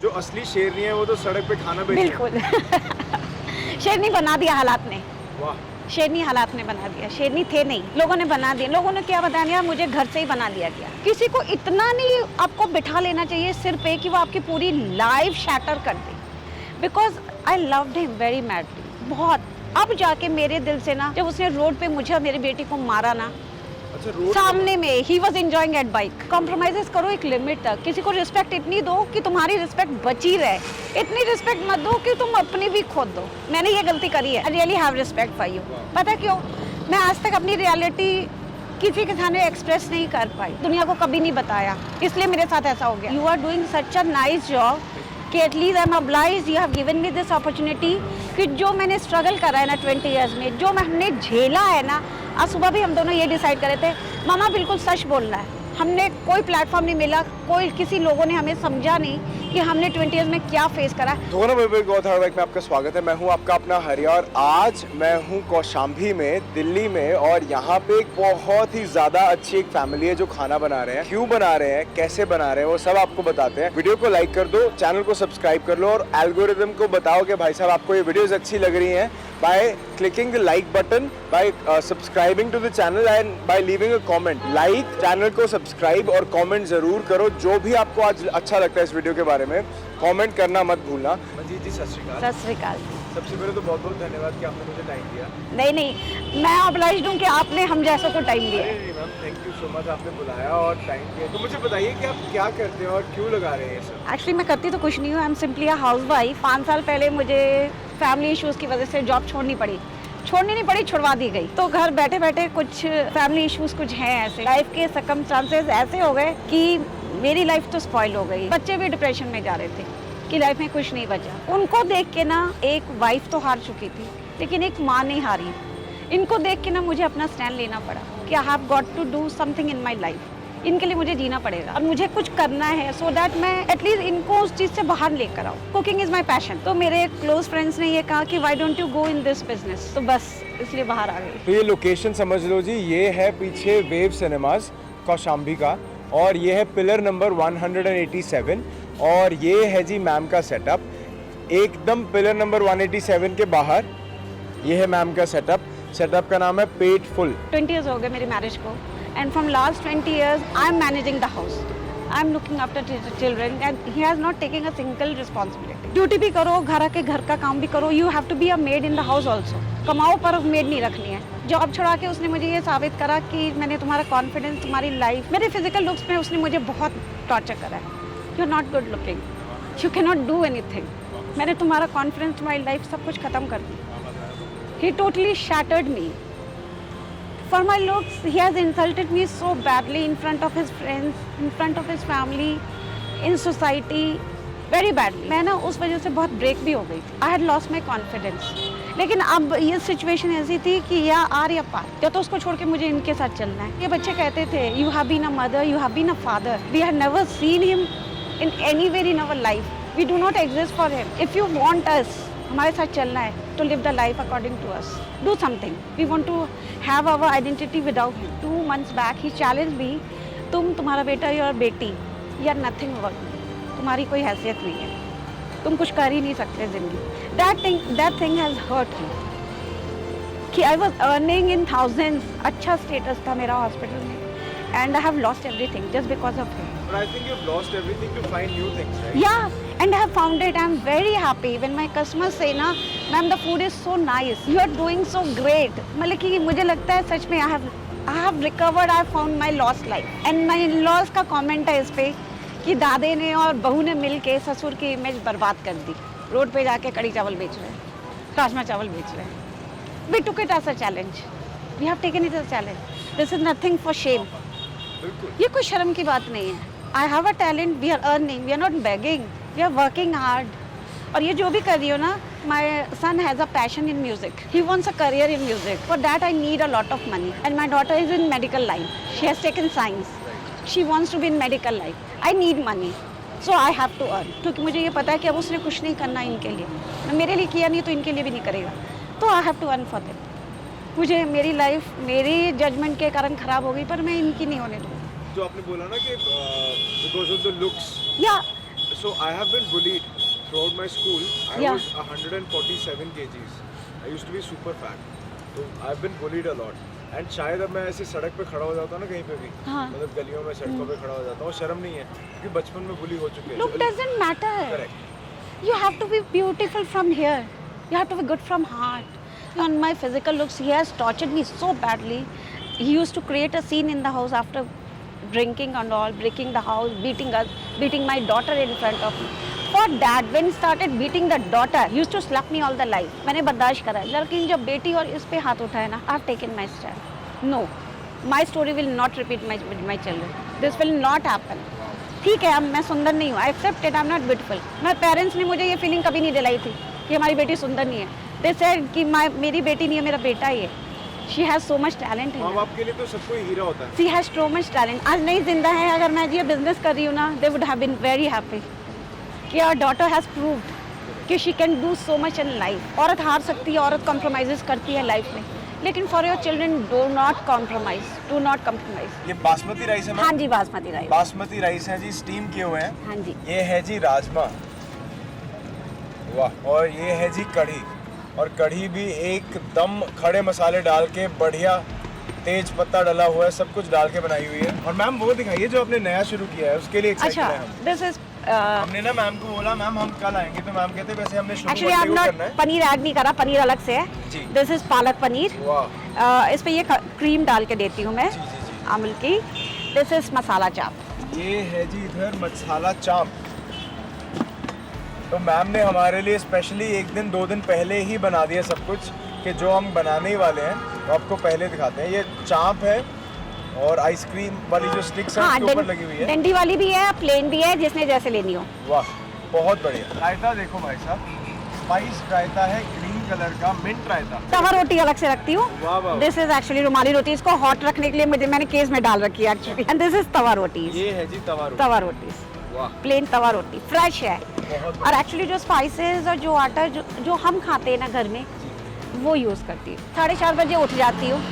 जो असली शेरनी है वो तो सड़क पे खाना बेच बिल्कुल शेरनी बना दिया हालात ने। वाह। शेरनी हालात ने बना दिया, शेरनी थे नहीं, लोगों ने बना दिया। लोगों ने क्या बता दिया, मुझे घर से ही बना दिया गया। किसी को इतना नहीं आपको बिठा लेना चाहिए सिर पे कि वो आपकी पूरी लाइफ शैटर कर दे। Because I loved him very madly, बहुत। अब जाके मेरे दिल से ना, जब उसने रोड पे मुझे और मेरी बेटी को मारा ना, अच्छा, रोड सामने में he was enjoying at bike. Compromises करो एक लिमिट तक। किसी को रिस्पेक्ट इतनी दो कि तुम्हारी रिस्पेक्ट बची रहे, इतनी रिस्पेक्ट मत दो कि तुम अपनी भी खो दो। मैंने ये गलती करी है। I really have respect for you. पता क्यों? मैं आज तक अपनी रियलिटी किसी के सामने एक्सप्रेस नहीं कर पाई, दुनिया को कभी नहीं बताया, इसलिए मेरे साथ ऐसा हो गया। You are doing such a nice job कि at least I am obliged, you have given me this opportunity कि जो मैंने स्ट्रगल करा है ना 20 ईयर्स में, जो हमने झेला है ना। आज सुबह भी हम दोनों ये डिसाइड करे थे, मामा बिल्कुल सच बोलना है। हमने कोई प्लेटफॉर्म नहीं मिला, कोई किसी लोगों ने हमें समझा नहीं कि हमने 20 ईयर्स में क्या फेस करा। दोनों में गौथार्ड में आपका स्वागत है। मैं हूं आपका अपना हरिया और आज मैं हूं कौशाम्बी में, दिल्ली में। और यहाँ पे एक बहुत ही ज्यादा अच्छी एक फैमिली है जो खाना बना रहे हैं। क्यों बना रहे हैं, कैसे बना रहे हैं, वो सब आपको बताते हैं। वीडियो को लाइक कर दो, चैनल को सब्सक्राइब कर लो और एल्गोरिदम को बताओ कि भाई साहब आपको ये वीडियोस अच्छी लग रही हैं by clicking the like button, by subscribing to the channel and by leaving a comment. Like channel को सब्सक्राइब और कमेंट जरूर करो। जो भी आपको आज अच्छा लगता है इस वीडियो के बारे में कमेंट करना मत भूलना। मंजीत जी, सत श्री अकाल। सत श्री अकाल। सबसे पहले तो बहुत बहुत धन्यवाद कि आपने मुझे टाइम दिया। नहीं, मैं ऑब्लाइज्ड हूँ कि आपने हम जैसों को टाइम दिया। नहीं ma'am, thank you so much, आपने बुलाया और टाइम दिया। तो मुझे बताइए कि आप क्या करते हो और क्यों लगा रहे हैं ये सब? एक्चुअली मैं करती तो कुछ नहीं हूँ, I am simply a housewife. 5 साल पहले मुझे फैमिली इश्यूज की वजह से जॉब छोड़नी नहीं पड़ी, छुड़वा दी गई। तो घर बैठे बैठे कुछ फैमिली इश्यूज कुछ हैं ऐसे, लाइफ के सर्कमस्टांसेस ऐसे हो गए कि मेरी लाइफ तो स्पॉइल हो गई। बच्चे भी डिप्रेशन में जा रहे थे कि लाइफ में कुछ नहीं बचा। उनको देख के ना, एक वाइफ तो हार चुकी थी लेकिन एक माँ नहीं हारी। इनको देख के ना मुझे अपना स्टैंड लेना पड़ा कि I have got to do something in my life. इनके लिए मुझे जीना पड़ेगा और मुझे कुछ करना है सो दैट मैं एटलीस्ट इनको उस चीज से बाहर लेकर आऊँ। Cooking is my passion. तो मेरे क्लोज फ्रेंड्स ने ये कहा कि why don't you go in this business, तो बस इसलिए बाहर आ गई। तो ये लोकेशन समझ लो जी, ये है पीछे वेव सिनेमाज कौशाम्बी का और ये है पिलर नंबर 187 और ये है जी मैम का सेटअप। एकदम पिलर नंबर 187 के बाहर ये है मैम का सेटअप का नाम है पेट फुल। 20 years हो गए मेरी मैरिज को and from last 20 years I am managing the house. I am looking after the children and he has not taken a single responsibility. Duty भी करो, घर का काम भी करो। You have to be a maid in the house also. कमाओ पर made नहीं रखनी है। जॉब छुड़ा के उसने मुझे ये साबित करा कि मैंने तुम्हारा कॉन्फिडेंस, तुम्हारी लाइफ, मेरे फिजिकल लुक्स में उसने मुझे बहुत टॉर्चर करा है। You are not good looking, you can not do anything. मैंने तुम्हारा कॉन्फिडेंस, तुम्हारी लाइफ सब कुछ खत्म कर दी। He totally shattered me. For my looks, he has insulted me so badly in front of his friends, in front of his family, in society, very badly. मैं ना उस वजह से बहुत ब्रेक भी हो गई थी। I had lost my confidence. लेकिन अब ये सिचुएशन ऐसी थी कि या आर या पार, या तो उसको छोड़ के मुझे इनके साथ चलना है। ये बच्चे कहते थे you have been a mother, you have been a father. We have never seen him in anywhere in our life. We do not exist for him. If you want us, हमारे साथ चलना है तो live the life according to us. Do something. We want to have our identity without him. 2 months back he challenged me. तुम्हारा बेटा और बेटी, you are nothing worth. तुम्हारी कोई हैसियत नहीं है, तुम कुछ कर ही नहीं सकते जिंदगी। That thing has hurt me. कि I was earning in thousands, अच्छा स्टेटस था मेरा हॉस्पिटल में, and I have lost everything just because of him. But I think you've lost everything to find new things, right? Yeah, and I have found it. I'm very happy when my customers say ना, ma'am the food is so nice, you are doing so great. मतलब कि मुझे लगता है सच में I have recovered, I have found my lost life. And my in-laws का comment है इस पे कि दादे ने और बहू ने मिल के ससुर की इमेज बर्बाद कर दी। रोड पे जाके कड़ी चावल बेच रहे हैं, राजमा चावल बेच रहे हैं। We took it as a challenge. We have taken it as a challenge. This is nothing for shame. ये कोई शर्म की बात नहीं है। I have a talent, we are earning, we are not begging, we are working hard. और ये जो भी कर रही हो ना, my son has a passion in music. He wants a career in music. For that I need a lot of money. And my daughter is in medical line. She has taken science. She wants to be in medical line. I need money. So I have to earn. क्योंकि मुझे ये पता है कि अब उसने कुछ नहीं करना इनके लिए। मेरे लिए किया नहीं तो इनके लिए भी नहीं करेगा। तो I have to earn for them. मुझे मेरी लाइफ मेरी जजमेंट के कारण खराब हो गई, पर मैं इनकी नहीं होने दूँगी। जो आपने बोला ना कि because of the looks, या So I have been bullied throughout my school. I Yeah. was 147 kgs. I used to be super fat. So I've been bullied a lot. And शायद अब मैं ऐसे सड़क पे खड़ा हो जाता हूँ ना कहीं पे भी, हाँ. मतलब गलियों में सड़कों पे खड़ा हो जाता हूँ, शर्म नहीं है क्योंकि बचपन में बुली हो चुके हैं. Look doesn't matter. Correct. You have to be beautiful from here. You have to be good from heart. On my physical looks, he has tortured me so badly. He used to create a scene in the house after drinking and all, breaking the house, beating us, beating my daughter in front of me. For that, when he started beating the daughter, he used to slap me all the life. मैंने बर्दाश्त करा, लेकिन जब बेटी और इस पे हाथ उठाया ना, I've taken my stand. No, my story will not repeat with my children. This will not happen. ठीक है, अब मैं सुंदर नहीं हूँ. I accept it. I'm not beautiful. मेरे पेरेंट्स ने मुझे ये फीलिंग कभी नहीं दिलाई थी कि हमारी बेटी सुंदर नहीं है. They said कि मेरी बेटी नहीं है, मेरा बेटा ही है. She has so much talent in माँ her. बाप के लिए तो सब कोई हीरा होता है. She has so much talent. आज नहीं जिंदा है, अगर मैं ये बिजनेस कर रही हूँ ना, they would have been very happy. कि our daughter has proved कि she can do so much in life. औरत हार सकती है, औरत compromises करती है लाइफ में. लेकिन for your children, do not compromise. Do not compromise. ये बासमती राइस है हाँ मैम? जी, बासमती राइस. बासमती राइस है जी, स्टीम किए हुए हैं. हाँ जी. ये है जी राजमा, वाह. और ये है जी कढ़ी, और कढ़ी भी एकदम खड़े मसाले डाल के बढ़िया, तेज पत्ता डाला हुआ है, सब कुछ डाल के बनाई हुई है. और मैम वो दिखाइए जो आपने नया शुरू किया है, उसके लिए एक्साइटेड अच्छा, हैं हम. this is हमने ना मैम को बोला मैम हम कल आएंगे, तो मैम कहते वैसे हमने शुरू actually I'm करना not है. पनीर ऐड नहीं करा, पनीर अलग से है. जी. This is palak paneer. वाह. इस पे ये क्रीम डाल के देती हूँ मैं, जी जी जी. अमूल की. दिस इज मसाला चाप. ये है जी इधर मसाला चाप. तो मैम ने हमारे लिए स्पेशली एक दिन 2 दिन पहले ही बना दिया सब कुछ, कि जो हम बनाने ही वाले हैं तो आपको पहले दिखाते हैं. ये चाप है और आइसक्रीम वाली जो स्टिक्स है उसके ऊपर लगी हुई है. डंडी वाली भी है, प्लेन भी है, जिसने जैसे लेनी हो. वाह, बहुत बढ़िया. रायता देखो भाई साहब, स्पाइस रायता है, ग्रीन कलर का मिंट रायता. तवा रोटी अलग से रखती हूँ. वाह वाह. दिस इज एक्चुअली रुमाली रोटी. इसको हॉट रखने के लिए मैंने केस में डाल रखी है एक्चुअली. एंड दिस इज तवा रोटी. ये है जी तवा रोटी. तवा रोटी, वाह, प्लेन तवा रोटी, फ्रेश है. बहुत और एक्चुअली जो स्पाइसेस और जो आटा जो हम खाते हैं ना घर में, वो यूज़ करती हूँ. 4:30 बजे उठ जाती हूँ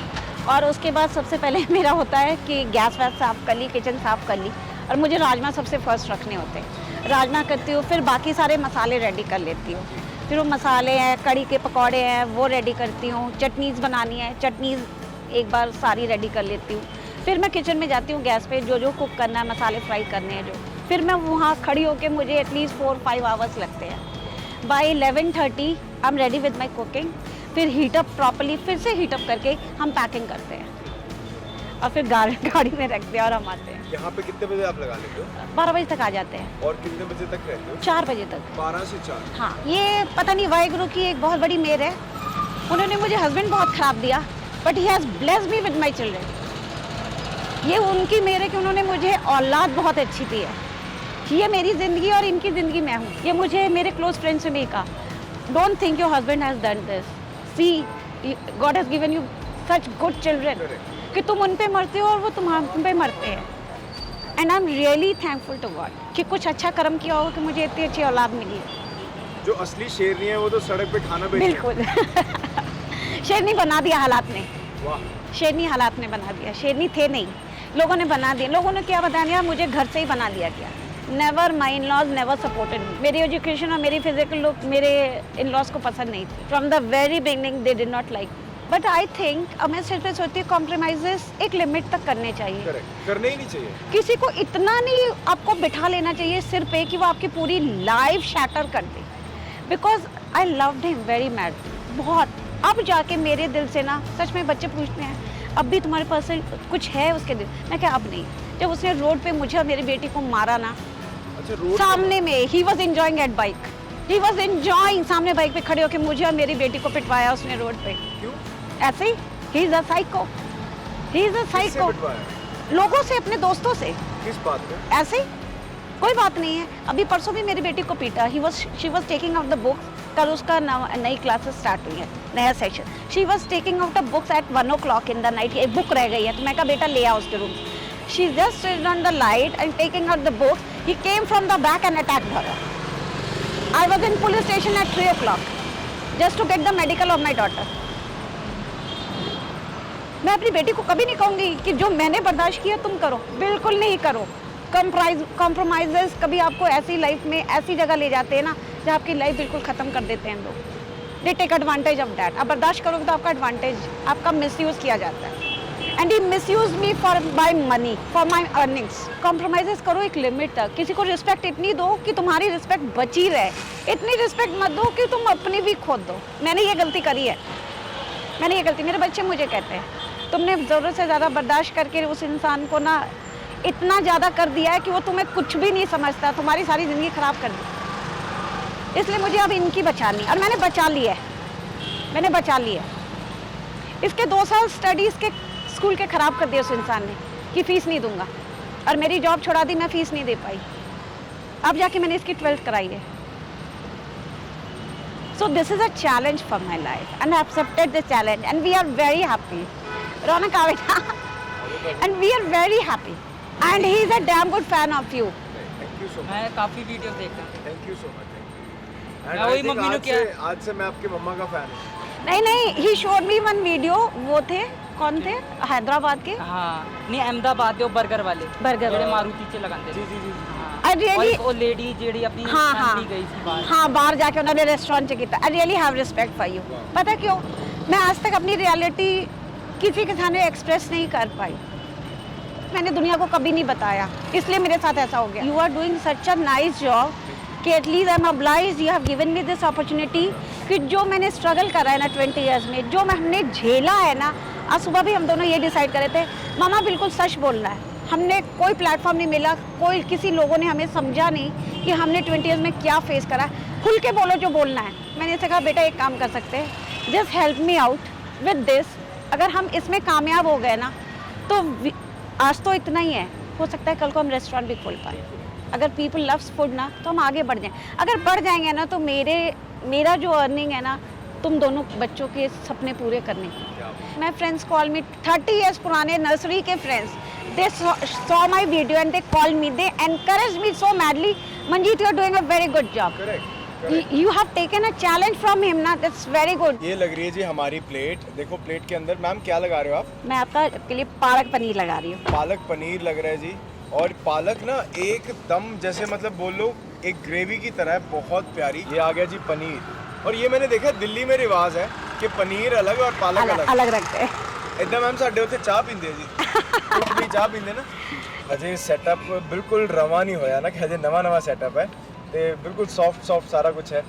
और उसके बाद सबसे पहले मेरा होता है कि गैस वैस साफ़ कर ली, किचन साफ़ कर ली, और मुझे राजमा सबसे फर्स्ट रखने होते हैं. राजमा करती हूँ, फिर बाकी सारे मसाले रेडी कर लेती हूँ. फिर वो मसाले हैं, कड़ी के पकौड़े हैं, वो रेडी करती हूँ. चटनीज़ बनानी है, चटनीज़ एक बार सारी रेडी कर लेती हूँ. फिर मैं किचन में जाती हूँ गैस पे, जो कुक करना है, मसाले फ्राई करने हैं जो. फिर मैं वहाँ खड़ी होकर, मुझे एटलीस्ट 4-5 आवर्स लगते हैं. By 11:30 I am ready with my cooking. फिर हीटअप प्रॉपरली, फिर से हीटअप करके हम पैकिंग करते हैं और फिर गाड़ी में रखते हैं और हम आते हैं. यहाँ पे कितने बजे आप लगा लेते हो? 12 बजे तक आ जाते हैं. और कितने बजे तक रहते हो? 4 बजे तक. 12 से 4. हाँ, ये पता नहीं वाहेगुरु की एक बहुत बड़ी मेहर है. उन्होंने मुझे हस्बैंड बहुत ख़राब दिया, but he has blessed me with my children. ये उनकी मेहर है कि उन्होंने मुझे औलाद बहुत अच्छी दी है. ये मेरी ज़िंदगी और इनकी ज़िंदगी मैं हूँ. ये मुझे मेरे क्लोज फ्रेंड्स से भी कहा, don't think your husband has done this. See, God has given you such good children कि तुम उन पे मरते हो और वो तुम पे मरते हैं. And I am really thankful to God कि कुछ अच्छा कर्म किया हो कि मुझे इतनी अच्छी औलाद मिली है. जो असली शेरनी है वो तो सड़क पे खाना बेचती है. बिल्कुल. शेरनी बना दिया हालात ने. वाह. शेरनी हालात ने बना दिया. शेरनी थे नहीं, लोगों ने बना दिया. लोगों ने क्या बता दिया, मुझे घर से ही बना दिया गया. Never, my in laws never supported me. मेरी एजुकेशन और मेरी फिजिकल लुक मेरे इन लॉज को पसंद नहीं थी. From the very beginning they did not like. But I think, मैं सिर्फ सोचती हूँ कॉम्प्रोमाइजेस एक लिमिट तक करने चाहिए. करेक्ट, करने ही नहीं चाहिए. किसी को इतना नहीं आपको बिठा लेना चाहिए सिर पे कि वो आपकी पूरी लाइफ शैटर कर दे. Because I loved him very mad, बहुत. अब जाके मेरे दिल से ना, सच में बच्चे पूछते हैं अब भी तुम्हारे पास कुछ है उसके दिल. मैं क्या, अब नहीं. जब उसने रोड पे मुझे और मेरी बेटी को मारा ना, अच्छा, रोड सामने में, he was enjoying at bike. He was enjoying, सामने बाइक पे खड़े होकर मुझे और मेरी बेटी को पिटवाया उसने रोड पे. क्यों? ऐसे ही. He is a psycho. He is a किससे साइको. पिटवाया? लोगों से, अपने दोस्तों से. किस बात पे? ऐसे ही, कोई बात नहीं है. अभी परसों भी मेरी बेटी को पीटा. She was taking out the books. कल उसका नई क्लासेस स्टार्ट हुई है, नया session. She was taking out the books at 1 o'clock in the night. एक बुक रह गई है, तो मैं कहा बेटा ले आओ उसके room. She just stood on the light and taking out the books. He came from the back and attacked her. I was in police station at 3 o'clock just to get the medical of my daughter. मैं अपनी बेटी को कभी नहीं कहूँगी कि जो मैंने बर्दाश्त किया तुम करो. बिल्कुल नहीं करो. कॉम्प्रोमाइजेस कभी आपको ऐसी लाइफ में ऐसी जगह ले जाते हैं ना जहाँ आपकी लाइफ बिल्कुल ख़त्म कर देते हैं लोग। They take advantage of that. आप बर्दाश्त करोगे तो आपका एडवांटेज, आपका मिसयूज़ किया जाता है। And he misuse me for my money, for my earnings. Compromise करो एक लिमिट तक। किसी को रिस्पेक्ट इतनी दो कि तुम्हारी रिस्पेक्ट बची रहे, इतनी रिस्पेक्ट मत दो कि तुम अपनी भी खो दो। मैंने ये गलती करी है, मैंने ये गलती, मेरे बच्चे मुझे कहते हैं तुमने ज़रूरत से ज़्यादा बर्दाश्त करके उस इंसान को ना इतना ज़्यादा कर दिया है कि वो तुम्हें कुछ भी नहीं समझता, तुम्हारी सारी ज़िंदगी ख़राब कर दी। इसलिए मुझे अब इनकी बचानी, और मैंने बचा ली है, मैंने बचा ली है। इसके 2 साल स्टडीज़ के स्कूल के ख़राब कर दिए उस इंसान ने कि फ़ीस नहीं दूंगा, और मेरी जॉब छुड़ा दी, मैं फ़ीस नहीं दे पाई। अब जाके मैंने इसकी 12th कराई है। So this is a challenge for my life, and I accepted the challenge, and we are very happy. Ronak Avita, and we are very happy, and he is a damn good fan of you. Thank you so much. मैं काफ़ी video देखता हूँ। Thank you so much. Thank you. And मैं I वही think mummy ने किया। आज से मैं आपके मम्मा का फैन हूँ। नहीं, he showed me one video. वो थे, कौन थे? हैदराबाद के? हाँ, नहीं अहमदाबाद के वो बर्गर वाले। बर्गर ਜਿਹੜੇ वाले। मारुति से लगाते जी थे। जी जी जी। I really, और वो लेडी ਜਿਹੜੀ अपनी हाँ हाँ फैमिली गई थी बाहर। हाँ, बाहर जाके उन्होंने रेस्टोरेंट से किया। I really have respect for you. पता क्यों? मैं आज तक अपनी रियलिटी किसी के सामने एक्सप्रेस नहीं कर पाई, मैंने दुनिया को कभी नहीं बताया, इसलिए मेरे साथ ऐसा हो गया। You are doing such a nice job कि at least I am obliged, you have given me this opportunity कि जो मैंने स्ट्रगल करा है ना 20 ईयर्स में, जो हमने झेला है ना। आज सुबह भी हम दोनों ये डिसाइड करे थे, मामा बिल्कुल सच बोलना है, हमने कोई प्लेटफॉर्म नहीं मिला, कोई किसी लोगों ने हमें समझा नहीं कि हमने 20 ईयर्स में क्या फेस करा। खुल के बोलो जो बोलना है। मैंने इसे कहा बेटा एक काम कर सकते हैं, just help me out with this. अगर हम इसमें कामयाब हो गए ना तो आज तो इतना ही है, हो सकता है कल को हम रेस्टोरेंट भी खोल पाए। अगर पीपल लव्स फूड ना तो हम आगे बढ़ जाएं। अगर बढ़ जाएंगे ना तो मेरा जो अर्निंग है ना, तुम दोनों बच्चों के सपने पूरे करने की। मैं फ्रेंड्स कॉल मी 30 ईयर्स पुराने नर्सरी के friends, they saw my video and they call me, they encourage me so madly, Manjeet you are doing a very good job, you have taken a challenge from him ना, that's very good. ये लग रही है जी हमारी plate. देखो plate के अंदर ma'am क्या लगा रहे हो आप? मैं आपके लिए पालक पनीर लगा रही हूँ। पालक पनीर लग रहा है जी, और पालक ना एकदम जैसे मतलब बोल लो एक ग्रेवी की तरह है, बहुत प्यारी। ये आ गया जी पनीर, और ये मैंने देखा दिल्ली में रिवाज है कि पनीर अलग और पालक अलग रखते हैं। इतना मैम साढ़े उत्थे चाह पींदे जी भी चाह पींदे ना। अजय सेटअप बिल्कुल रवा नहीं होया ना कि अजय नवा सेटअप है, ते बिल्कुल सॉफ्ट सारा कुछ है।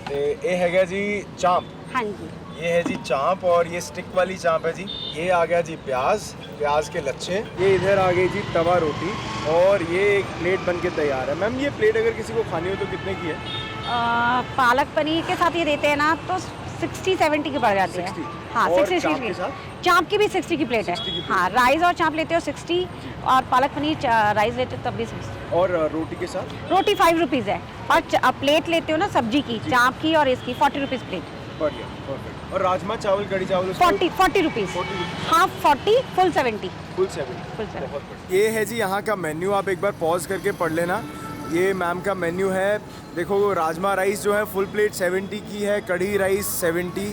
ते ये है जी चांप। हाँ जी, ये है जी चांप, और ये स्टिक वाली चांप है जी। ये आ गया जी प्याज के लच्छे। ये इधर आ गई जी तवा रोटी, और ये एक प्लेट बन के तैयार है। मैम ये प्लेट अगर किसी को खानी हो तो कितने की है? पालक पनीर के साथ ये देते हैं ना तो 60-70 की पड़ जाती है। 60? हाँ, और 60 चांप के की। साथ? चांप की भी 60 की प्लेट है। 60 की प्लेट। हाँ, राइस और चांप लेते हो 60, और पालक पनीर राइस लेते हो तब भी 60। और रोटी के साथ? रोटी 5 रुपीज़ है, और प्लेट लेते हो ना सब्जी की, चांप की और इसकी 40 रुपीज़ प्लेट। बढ़िया, परफेक्ट। और राजमा चावल कढ़ी चावल उसको? 40 rupees. Half 40, full 70। Full 70। Full 70। बहुत बढ़िया। ये है जी यहाँ का मेन्यू, आप एक बार पॉज करके पढ़ लेना। ये मैम का मेन्यू है। देखो राजमा राइस जो है फुल प्लेट 70 की है, कढ़ी rice 70,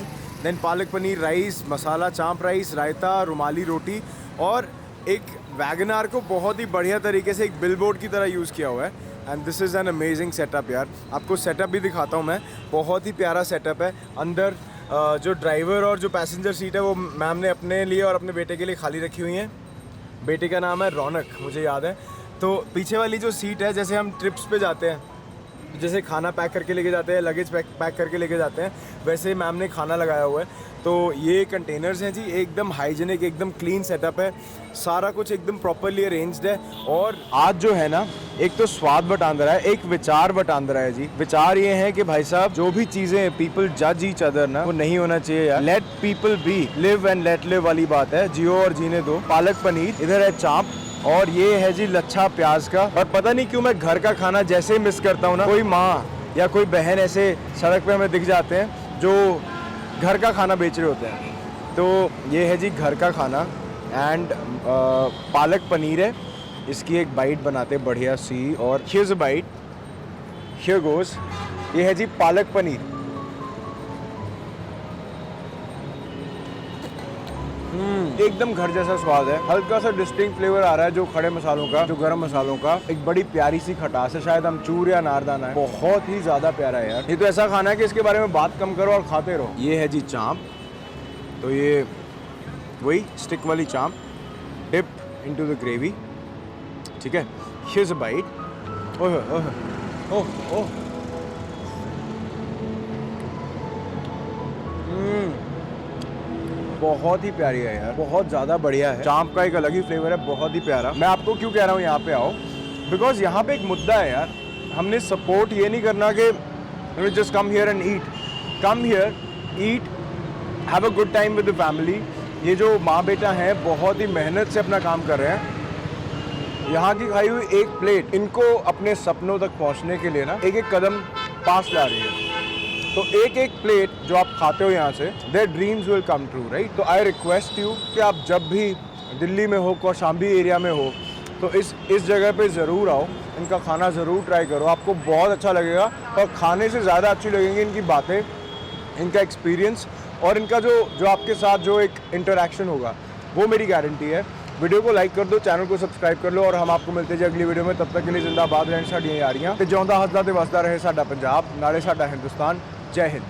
then palak paneer rice, मसाला चांप राइस, रायता, रुमाली रोटी, और एक वैगनार को बहुत ही बढ़िया तरीके से एक बिलबोर्ड की तरह यूज़ किया हुआ है। And this is an amazing setup यार। आपको सेटअप भी दिखाता हूँ मैं, बहुत ही प्यारा सेटअप है। अंदर जो ड्राइवर और जो पैसेंजर सीट है वो मैम ने अपने लिए और अपने बेटे के लिए खाली रखी हुई है। बेटे का नाम है रौनक, मुझे याद है। तो पीछे वाली जो सीट है, जैसे हम ट्रिप्स पे जाते हैं, जैसे खाना पैक करके लेके जाते हैं, लगेज पैक करके लेके जाते हैं, वैसे मैम ने खाना लगाया हुआ है। तो ये कंटेनर्स हैं जी, एकदम हाइजीनिक, एकदम क्लीन सेटअप है, सारा कुछ एकदम प्रॉपरली अरेंज्ड है। और आज जो है ना, एक तो स्वाद बटांदरा है, एक विचार बटांदरा है जी। विचार ये है कि भाई साहब जो भी चीज़ें पीपल जज ईच अदर ना, वो नहीं होना चाहिए यार। Let people be, live and let live वाली बात है, जियो और जीने दो। पालक पनीर, इधर है चांप, और ये है जी लच्छा प्याज का। और पता नहीं क्यों मैं घर का खाना जैसे ही मिस करता हूँ ना, कोई माँ या कोई बहन ऐसे सड़क पे हमें दिख जाते हैं जो घर का खाना बेच रहे होते हैं। तो ये है जी घर का खाना, एंड पालक पनीर है। इसकी एक बाइट बनाते बढ़िया सी, और here's a bite, here goes. ये है जी पालक पनीर। एकदम घर जैसा स्वाद है, हल्का सा डिस्टिंक्ट फ्लेवर आ रहा है जो खड़े मसालों का, जो गरम मसालों का, एक बड़ी प्यारी सी खटास है, शायद अमचूर या नारदाना है, बहुत ही ज्यादा प्यारा है यार। ये तो ऐसा खाना है कि इसके बारे में बात कम करो और खाते रहो। ये है जी चांप, तो ये वही स्टिक वाली चांप, डिप इनटू द ग्रेवी, ठीक है। Here's a bite. ओह ओह ओह ओह, बहुत ही प्यारी है यार, बहुत ज़्यादा बढ़िया है। चांप का एक अलग ही फ्लेवर है, बहुत ही प्यारा। मैं आपको क्यों कह रहा हूँ यहाँ पे आओ, बिकॉज यहाँ पे एक मुद्दा है यार, हमने सपोर्ट ये नहीं करना कि just come here and eat, come here, eat, have a good time with the family. ये जो माँ बेटा हैं बहुत ही मेहनत से अपना काम कर रहे हैं। यहाँ की खाई हुई एक प्लेट इनको अपने सपनों तक पहुँचने के लिए ना एक एक कदम पास ला रही है। तो एक एक प्लेट जो आप खाते हो यहाँ से, their dreams will come true, right. तो आई रिक्वेस्ट यू कि आप जब भी दिल्ली में हो, कौशाम्बी एरिया में हो, तो इस जगह पे ज़रूर आओ, इनका खाना ज़रूर ट्राई करो, आपको बहुत अच्छा लगेगा। और खाने से ज़्यादा अच्छी लगेंगी इनकी बातें, इनका एक्सपीरियंस और इनका जो आपके साथ जो एक इंटरेक्शन होगा, वो मेरी गारंटी है। वीडियो को लाइक कर दो, चैनल को सब्सक्राइब कर लो और हम आपको मिलते हैं अगली वीडियो में। तब तक के लिए जिंदाबाद रहन साड़ियां यारियां ते जिਉਂदा हसदा ते वसदा रहे साडा पंजाब, नाले साडा हिंदुस्तान। जय हिंद।